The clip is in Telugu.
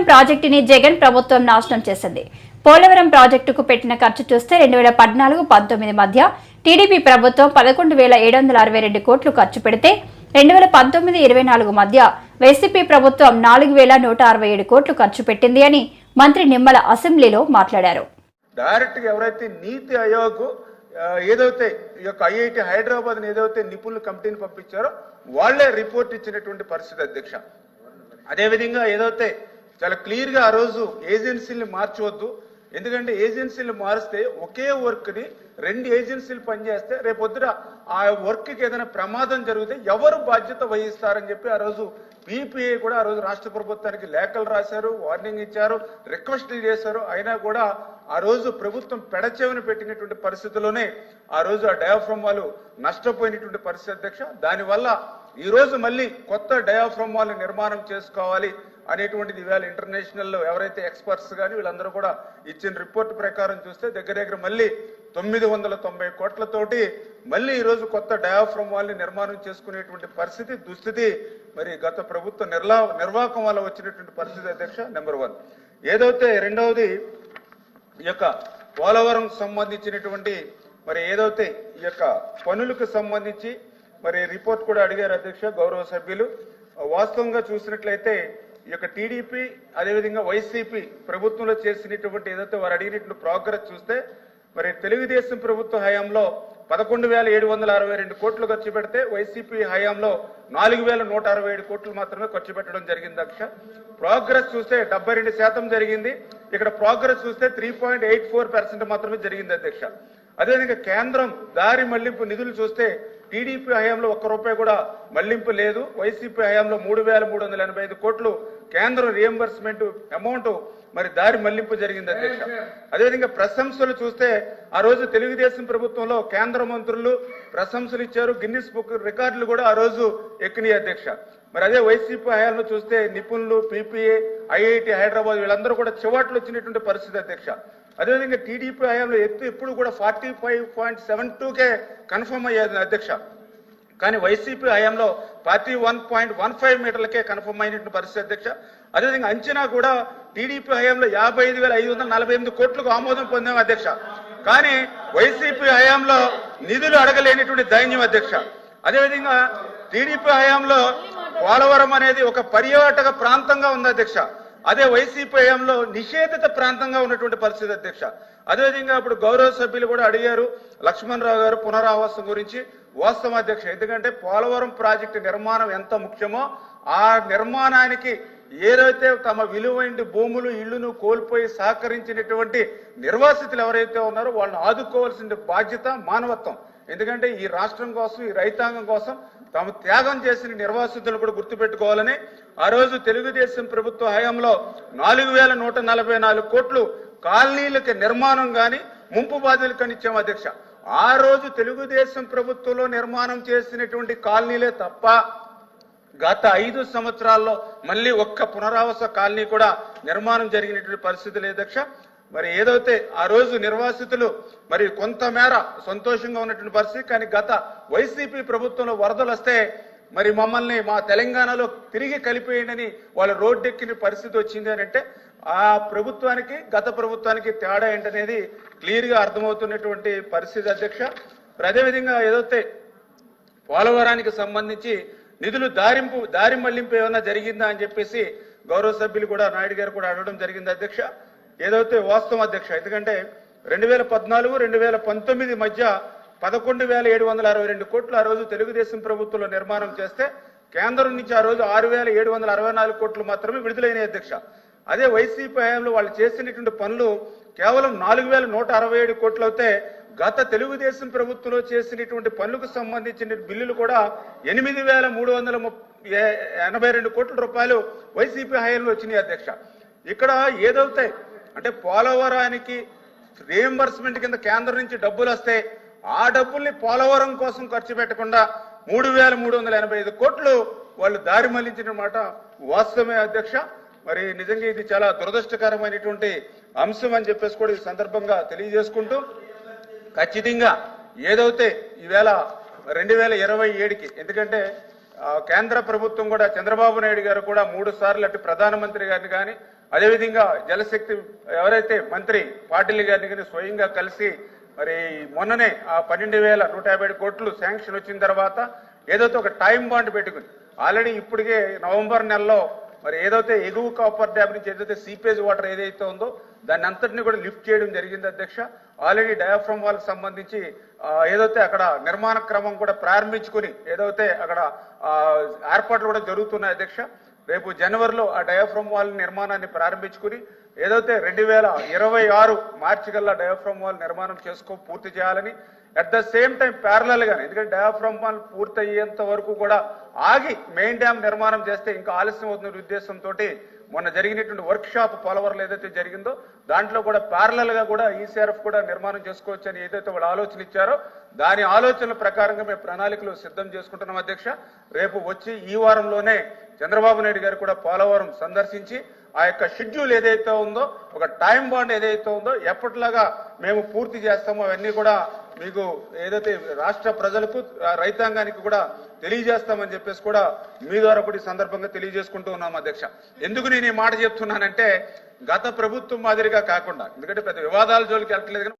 ప్రాజెక్టుని జగన్ ప్రభుత్వం నాశనం చేసింది. పోలవరం ప్రాజెక్టుకు పెట్టిన ఖర్చు చూస్తే 2014-19 మధ్య టీడీపీ ప్రభుత్వం 11,762 కోట్లు ఖర్చు పెడితే 2019-24 మధ్య వైసీపీ ప్రభుత్వం 4,167 కోట్లు ఖర్చు పెట్టింది అని మంత్రి నిమ్మల అసెంబ్లీలో మాట్లాడారు. డైరెక్ట్ గా ఎవరైతే నీతి ఆయోగ్ ఏదైతే ఈ యొక్క ఐఐటి హైదరాబాద్ ఏదైతే నిపుణుల కమిటీని పంపించారో వాళ్లే రిపోర్ట్ ఇచ్చినటువంటి పరిస్థితి అధ్యక్ష. అదేవిధంగా ఏదైతే చాలా క్లియర్ గా ఆ రోజు ఏజెన్సీని మార్చవద్దు, ఎందుకంటే ఏజెన్సీలు మారిస్తే ఒకే వర్క్ ని 2 ఏజెన్సీలు పనిచేస్తే రేపొద్దున ఆ వర్క్ కి ఏదైనా ప్రమాదం జరిగితే ఎవరు బాధ్యత వహిస్తారని చెప్పి ఆ రోజు పీపీఐ కూడా ఆ రోజు రాష్ట్ర ప్రభుత్వానికి లేఖలు రాశారు, వార్నింగ్ ఇచ్చారు, రిక్వెస్ట్లు చేశారు. అయినా కూడా ఆ రోజు ప్రభుత్వం పెడచెవిని పెట్టినటువంటి పరిస్థితుల్లోనే ఆ రోజు ఆ డయాఫ్రమ్ వాళ్ళు నష్టపోయినటువంటి పరిస్థితి అధ్యక్ష. దానివల్ల ఈ రోజు మళ్ళీ కొత్త డయాఫ్రమ్ వాళ్ళు నిర్మాణం చేసుకోవాలి అనేటువంటిది ఇవాళ ఇంటర్నేషనల్ ఎవరైతే ఎక్స్పర్ట్స్ కానీ వీళ్ళందరూ కూడా ఇచ్చిన రిపోర్ట్ ప్రకారం చూస్తే దగ్గర మళ్ళీ 990 కోట్లతోటి మళ్ళీ ఈ రోజు కొత్త డయాఫ్రమ్ వాళ్ళని నిర్మాణం చేసుకునేటువంటి పరిస్థితి దుస్థితి మరి గత ప్రభుత్వ నిర్వాహకం వల్ల వచ్చినటువంటి పరిస్థితి అధ్యక్ష. నెంబర్ 1. ఏదైతే రెండవది ఈ యొక్క పోలవరం సంబంధించినటువంటి మరి ఏదైతే ఈ యొక్క పనులకు సంబంధించి మరి రిపోర్ట్ కూడా అడిగారు అధ్యక్ష గౌరవ సభ్యులు. వాస్తవంగా చూసినట్లయితే ఈ యొక్క టీడీపీ అదేవిధంగా వైసీపీ ప్రభుత్వంలో చేసినటువంటి ఏదైతే వారు అడిగినటువంటి ప్రోగ్రెస్ చూస్తే మరి తెలుగుదేశం ప్రభుత్వ హయాంలో 11,762 కోట్లు ఖర్చు పెడితే వైసీపీ హయాంలో 4,167 కోట్లు మాత్రమే ఖర్చు పెట్టడం జరిగింది అధ్యక్ష. ప్రోగ్రెస్ చూస్తే 72% జరిగింది. ఇక్కడ ప్రోగ్రెస్ చూస్తే 3.84% మాత్రమే జరిగింది అధ్యక్ష. అదేవిధంగా కేంద్రం దారి మళ్లింపు నిధులు చూస్తే టీడీపీ హయాంలో ₹1 కూడా మళ్లింపు లేదు. వైసీపీ హయాంలో 3,385 కోట్లు కేంద్రం రియంబర్స్మెంట్ అమౌంట్ మరి దారి మళ్లింపు జరిగింది అధ్యక్ష. అదేవిధంగా ప్రశంసలు చూస్తే ఆ రోజు తెలుగుదేశం ప్రభుత్వంలో కేంద్ర మంత్రులు ప్రశంసలు ఇచ్చారు, గిన్నిస్ బుక్ రికార్డులు కూడా ఆ రోజు ఎక్కినాయి అధ్యక్ష. మరి అదే వైసీపీ హయాంలో చూస్తే నిపుణులు, పీపీఏ, ఐఐటి హైదరాబాద్ వీళ్ళందరూ కూడా చివాట్లు వచ్చినటువంటి పరిస్థితి అధ్యక్ష. అదేవిధంగా టీడీపీ హయాంలో ఎప్పుడు కూడా 45.72కే కన్ఫర్మ్ అయ్యేది అధ్యక్ష. కానీ వైసీపీ హయాంలో 41.15 మీటర్లకే కన్ఫర్మ్ అయినటువంటి పరిస్థితి అధ్యక్ష. అదేవిధంగా అంచనా కూడా టీడీపీ హయాంలో 55,548 కోట్లకు ఆమోదం పొందాం అధ్యక్ష. కానీ వైసీపీ హయాంలో నిధులు అడగలేనిటువంటి దైన్యం అధ్యక్ష. అదేవిధంగా టీడీపీ హయాంలో పోలవరం అనేది ఒక పర్యాటక ప్రాంతంగా ఉంది అధ్యక్ష. అదే వైసీపీ హయాంలో నిషేధిత ప్రాంతంగా ఉన్నటువంటి పరిస్థితి అధ్యక్ష. అదేవిధంగా ఇప్పుడు గౌరవ సభ్యులు కూడా అడిగారు లక్ష్మణరావు గారు పునరావాసం గురించి. వాస్తవం అధ్యక్ష, ఎందుకంటే పోలవరం ప్రాజెక్టు నిర్మాణం ఎంత ముఖ్యమో ఆ నిర్మాణానికి ఏదైతే తమ విలువైన భూములు ఇళ్లను కోల్పోయి సహకరించినటువంటి నిర్వాసితులు ఎవరైతే ఉన్నారో వాళ్ళని ఆదుకోవాల్సిన బాధ్యత మానవత్వం. ఎందుకంటే ఈ రాష్ట్రం కోసం ఈ రైతాంగం కోసం తాము త్యాగం చేసిన నిర్వాసితులు కూడా గుర్తుపెట్టుకోవాలని ఆ రోజు తెలుగుదేశం ప్రభుత్వ హయాంలో 4,144 కోట్లు కాలనీలకి నిర్మాణం కానీ ముంపు బాధితులకు ఇచ్చాం అధ్యక్ష. ఆ రోజు తెలుగుదేశం ప్రభుత్వంలో నిర్మాణం చేసినటువంటి కాలనీలే తప్ప గత 5 సంవత్సరాల్లో మళ్ళీ ఒక్క పునరావాస కాలనీ కూడా నిర్మాణం జరిగినటువంటి పరిస్థితి లేదు అధ్యక్ష. మరి ఏదైతే ఆ రోజు నిర్వాసితులు మరి కొంతమేర సంతోషంగా ఉన్నటువంటి పరిస్థితి, కానీ గత వైసీపీ ప్రభుత్వంలో వరదలు వస్తే మరి మమ్మల్ని మా తెలంగాణలో తిరిగి కలిపేయండి వాళ్ళు రోడ్డెక్కిన పరిస్థితి వచ్చింది అని అంటే ఆ ప్రభుత్వానికి గత ప్రభుత్వానికి తేడా ఏంటనేది క్లియర్ గా అర్థమవుతున్నటువంటి పరిస్థితి అధ్యక్ష. అదేవిధంగా ఏదైతే పోలవరానికి సంబంధించి నిధులు దారి మళ్లింపు ఏమైనా జరిగిందా అని చెప్పేసి గౌరవ సభ్యులు కూడా నాయుడు గారు కూడా అడగడం జరిగింది అధ్యక్ష. ఏదైతే వాస్తవం అధ్యక్ష, ఎందుకంటే 2014-2019 మధ్య 11,762 కోట్లు ఆ రోజు తెలుగుదేశం ప్రభుత్వంలో నిర్మాణం చేస్తే కేంద్రం నుంచి ఆ రోజు 6,764 కోట్లు మాత్రమే విడుదలైనాయి అధ్యక్ష. అదే వైసీపీ హయాంలో వాళ్ళు చేసినటువంటి పనులు కేవలం 4,167 కోట్లు అయితే గత తెలుగుదేశం ప్రభుత్వంలో చేసినటువంటి పనులకు సంబంధించిన బిల్లులు కూడా 8,382 కోట్ల రూపాయలు వైసీపీ హయాంలో వచ్చినాయి అధ్యక్ష. ఇక్కడ ఏదవుతాయి అంటే పోలవరానికి రియంబర్స్మెంట్ కింద కేంద్రం నుంచి డబ్బులు వస్తే ఆ డబ్బుల్ని పోలవరం కోసం ఖర్చు పెట్టకుండా 3,385 కోట్లు వాళ్ళు దారి మళ్లించిన మాట వాస్తవమే అధ్యక్ష. మరి నిజంగా ఇది చాలా దురదృష్టకరమైనటువంటి అంశం అని చెప్పేసి కూడా ఈ సందర్భంగా తెలియజేసుకుంటూ ఖచ్చితంగా ఏదైతే ఈవేళ 2027కి ఎందుకంటే కేంద్ర ప్రభుత్వం కూడా చంద్రబాబు నాయుడు గారు కూడా 3 సార్లు అటు ప్రధానమంత్రి గారిని కానీ అదేవిధంగా జలశక్తి ఎవరైతే మంత్రి పాటిల్ గారిని కానీ స్వయంగా కలిసి మరి మొన్ననే ఆ 12,157 కోట్లు శాంక్షన్ వచ్చిన తర్వాత ఏదైతే ఒక టైం బాండ్ పెట్టుకుని ఆల్రెడీ ఇప్పటికే నవంబర్ నెలలో మరి ఏదైతే ఎగువ కాపర్ డ్యామ్ నుంచి ఏదైతే సీపేజ్ వాటర్ ఏదైతే ఉందో దాన్ని అంతటిని కూడా లిఫ్ట్ చేయడం జరిగింది అధ్యక్ష. ఆల్రెడీ డయాఫ్రమ్ వాల్ సంబంధించి ఏదైతే అక్కడ నిర్మాణ క్రమం కూడా ప్రారంభించుకుని ఏదైతే అక్కడ ఏర్పాట్లు కూడా జరుగుతున్నాయి అధ్యక్ష. రేపు జనవరిలో ఆ డయాఫ్రమ్ వాల్ నిర్మాణాన్ని ప్రారంభించుకుని ఏదైతే 2026 మార్చి కల్లా డయాఫ్రమ్ వాల్ నిర్మాణం పూర్తి చేయాలని, at the same time parallel గానే, ఎందుకంటే డయాఫ్రమ్ వాల్ పూర్తి అయ్యేంత వరకు కూడా ఆగి మెయిన్ డ్యామ్ నిర్మాణం చేస్తే ఇంకా ఆలస్యం అవుతున్న ఉద్దేశంతో మొన్న జరిగినటువంటి వర్క్ షాప్ పోలవరంలో ఏదైతే జరిగిందో దాంట్లో కూడా ప్యారలల్ గా కూడా ఈసీఆర్ఎఫ్ కూడా నిర్మాణం చేసుకోవచ్చు అని ఏదైతే వాళ్ళు ఆలోచన ఇచ్చారో దాని ఆలోచనల ప్రకారంగా మేము ప్రణాళికలు సిద్ధం చేసుకుంటున్నాం అధ్యక్ష. రేపు వచ్చి ఈ వారంలోనే చంద్రబాబు నాయుడు గారు కూడా పోలవరం సందర్శించి ఆ యొక్క షెడ్యూల్ ఏదైతే ఉందో, ఒక టైం బాండ్ ఏదైతే ఉందో ఎప్పటిలాగా మేము పూర్తి చేస్తామో అవన్నీ కూడా మీకు ఏదైతే రాష్ట్ర ప్రజలకు రైతాంగానికి కూడా తెలియజేస్తామని చెప్పేసి కూడా మీ ద్వారా కూడా ఈ సందర్భంగా తెలియజేసుకుంటూ ఉన్నాం అధ్యక్ష. ఎందుకు నేను ఈ మాట చెప్తున్నానంటే గత ప్రభుత్వం మాదిరిగా కాకుండా, ఎందుకంటే పెద్ద వివాదాల జోలికి వెళ్ళట్లేదు.